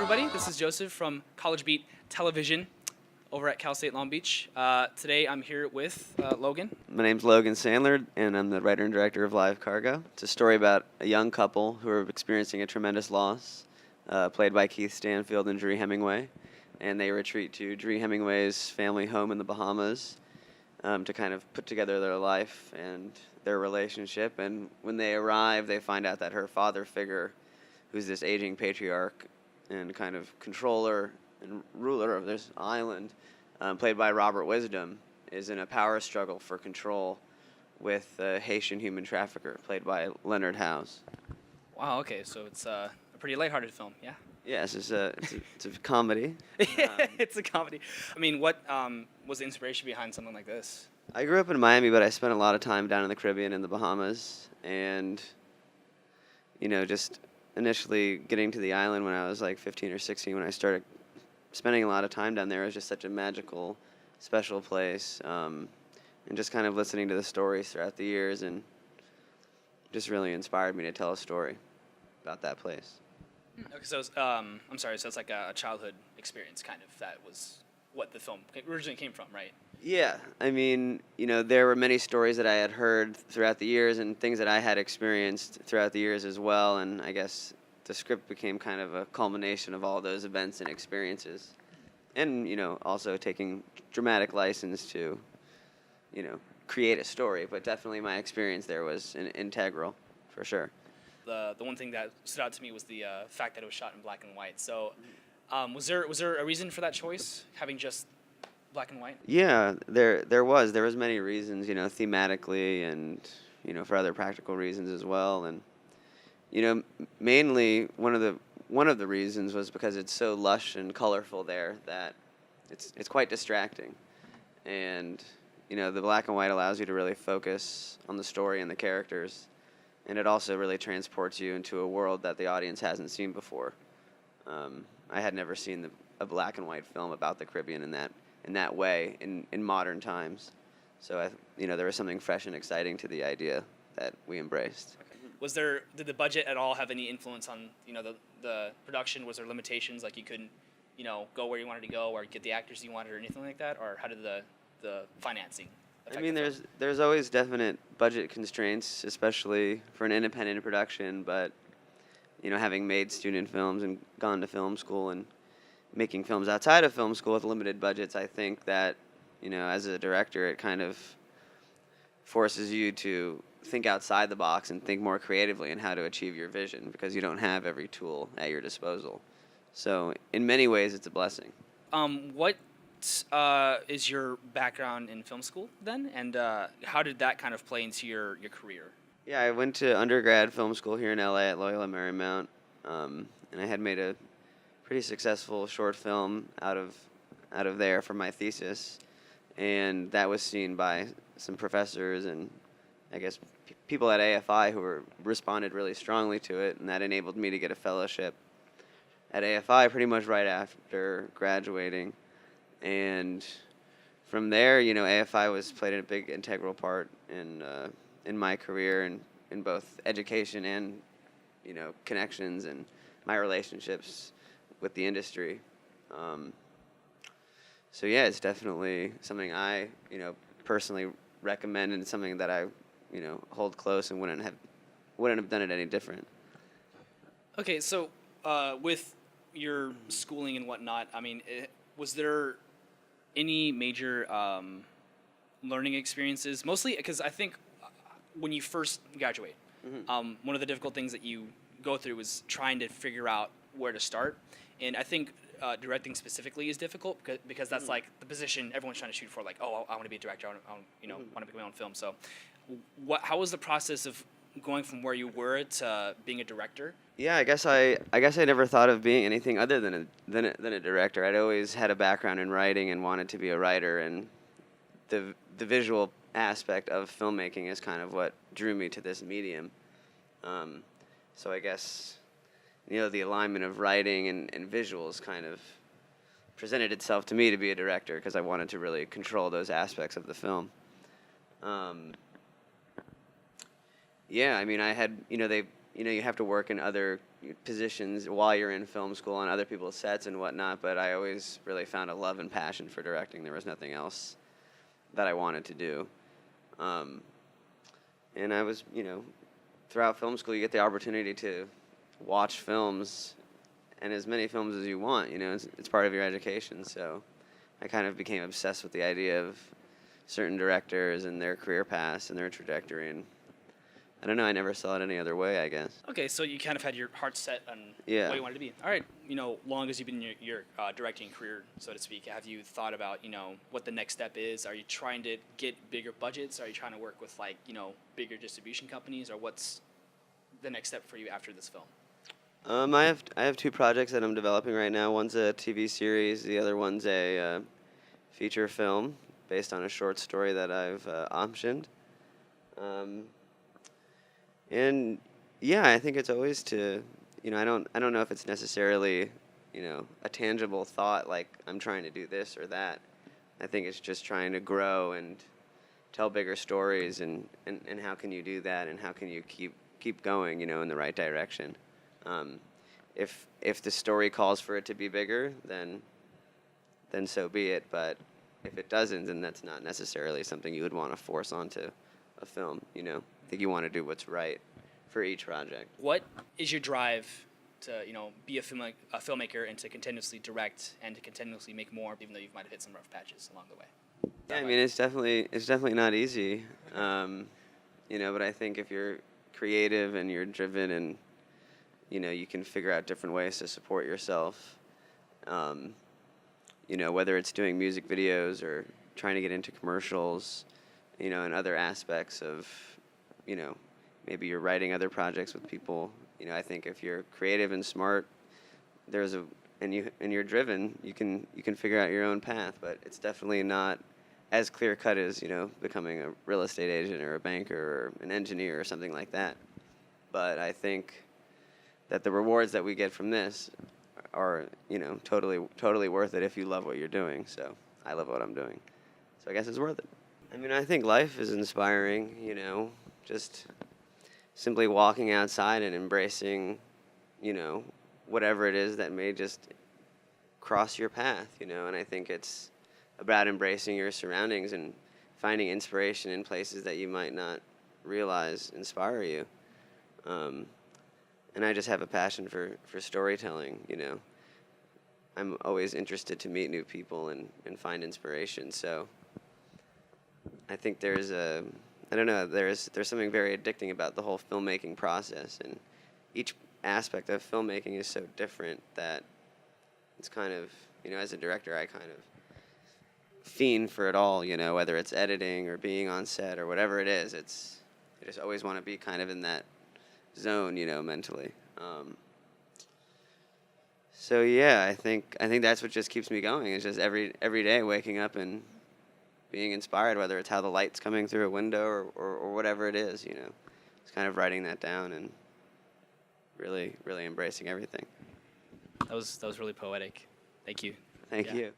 everybody. This is Joseph from College Beat Television over at Cal State Long Beach. Today I'm here with Logan. My name's Logan Sandler, and I'm the writer and director of Live Cargo. It's a story about a young couple who are experiencing a tremendous loss, played by Keith Stanfield and Dree Hemingway. And they retreat to Dree Hemingway's family home in the Bahamas to kind of put together their life and their relationship. And when they arrive, they find out that her father figure, who's this aging patriarch and kind of controller and ruler of this island, played by Robert Wisdom, is in a power struggle for control with a Haitian human trafficker, played by Leonard House. Wow, okay, so it's a pretty lighthearted film, yeah? Yes, it's a comedy. It's a comedy. I mean, what was the inspiration behind something like this? I grew up in Miami, but I spent a lot of time down in the Caribbean and the Bahamas, and, just initially getting to the island when I was like 15 or 16, when I started spending a lot of time down there. It was just such a magical, special place, and just kind of listening to the stories throughout the years, and just really inspired me to tell a story about that place. Okay, so I'm sorry, so it's like a childhood experience, kind of. That was what the film originally came from, right? Yeah, I mean, there were many stories that I had heard throughout the years and things that I had experienced throughout the years as well, and I guess the script became kind of a culmination of all those events and experiences. And, also taking dramatic license to, create a story, but definitely my experience there was integral, for sure. The one thing that stood out to me was the fact that it was shot in black and white. So was there a reason for that choice, having just black and white? Yeah, there was many reasons, thematically and, for other practical reasons as well. And, mainly one of the reasons was because it's so lush and colorful there that it's quite distracting. And, the black and white allows you to really focus on the story and the characters. And it also really transports you into a world that the audience hasn't seen before. I had never seen a black and white film about the Caribbean in that way in modern times. So there was something fresh and exciting to the idea that we embraced. Okay. Did the budget at all have any influence on the production? Was there limitations, like you couldn't go where you wanted to go or get the actors you wanted or anything like that? Or how did the financing affect the film? There's always definite budget constraints, especially for an independent production, but having made student films and gone to film school and making films outside of film school with limited budgets, I think that, as a director, it kind of forces you to think outside the box and think more creatively in how to achieve your vision, because you don't have every tool at your disposal. So in many ways, it's a blessing. What is your background in film school then, and how did that kind of play into your career? Yeah, I went to undergrad film school here in LA at Loyola Marymount, and I had made a pretty successful short film out of there for my thesis, and that was seen by some professors and I guess people at AFI who responded really strongly to it, and that enabled me to get a fellowship at AFI pretty much right after graduating. And from there, AFI played a big integral part in my career and in both education and connections and my relationships with the industry. So yeah, it's definitely something I personally recommend, and something that I hold close and wouldn't have done it any different. Okay, so with your schooling and whatnot, I mean, was there any major learning experiences? Mostly because I think when you first graduate, one of the difficult things that you go through is trying to figure out where to start. And I think directing specifically is difficult because that's like the position everyone's trying to shoot for. Like, oh, I want to be a director. I want to make my own film. So, how was the process of going from where you were to being a director? Yeah, I guess I never thought of being anything other than a director. I'd always had a background in writing and wanted to be a writer, and the visual aspect of filmmaking is kind of what drew me to this medium. So I guess the alignment of writing and visuals kind of presented itself to me to be a director, because I wanted to really control those aspects of the film. Yeah, I mean, I had, you have to work in other positions while you're in film school on other people's sets and whatnot, but I always really found a love and passion for directing. There was nothing else that I wanted to do. And I was, throughout film school, you get the opportunity to watch films, and as many films as you want, it's part of your education. So I kind of became obsessed with the idea of certain directors and their career paths and their trajectory, and I don't know, I never saw it any other way, I guess. Okay, so you kind of had your heart set on Yeah. what you wanted to be. All right, long as you've been in your directing career, so to speak, have you thought about, what the next step is? Are you trying to get bigger budgets? Are you trying to work with, bigger distribution companies? Or what's the next step for you after this film? I have two projects that I'm developing right now. One's a TV series. The other one's a feature film based on a short story that I've optioned. And yeah, I think it's always to, I don't know if it's necessarily, a tangible thought like I'm trying to do this or that. I think it's just trying to grow and tell bigger stories, and how can you do that, and how can you keep going, in the right direction. If the story calls for it to be bigger, then so be it. But if it doesn't, then that's not necessarily something you would want to force onto a film. I think you want to do what's right for each project. What is your drive to be a filmmaker and to continuously direct and to continuously make more, even though you might have hit some rough patches along the way? Yeah, I mean, it's definitely not easy. But I think if you're creative and you're driven and you can figure out different ways to support yourself. Whether it's doing music videos or trying to get into commercials, and other aspects of, maybe you're writing other projects with people. I think if you're creative and smart, and you're driven, you can figure out your own path. But it's definitely not as clear cut as becoming a real estate agent or a banker or an engineer or something like that. But I think that the rewards that we get from this are totally worth it if you love what you're doing. So I love what I'm doing, so I guess it's worth it. I mean, I think life is inspiring, just simply walking outside and embracing, whatever it is that may just cross your path, and I think it's about embracing your surroundings and finding inspiration in places that you might not realize inspire you. And I just have a passion for storytelling, I'm always interested to meet new people and find inspiration, so I think there's something very addicting about the whole filmmaking process, and each aspect of filmmaking is so different that it's kind of, as a director, I kind of fiend for it all, whether it's editing or being on set or whatever it is. I just always want to be kind of in that zone, mentally. So yeah, I think that's what just keeps me going. It's just every day waking up and being inspired, whether it's how the light's coming through a window or whatever it is, It's kind of writing that down and really, really embracing everything. That was really poetic. Thank you. Thank you.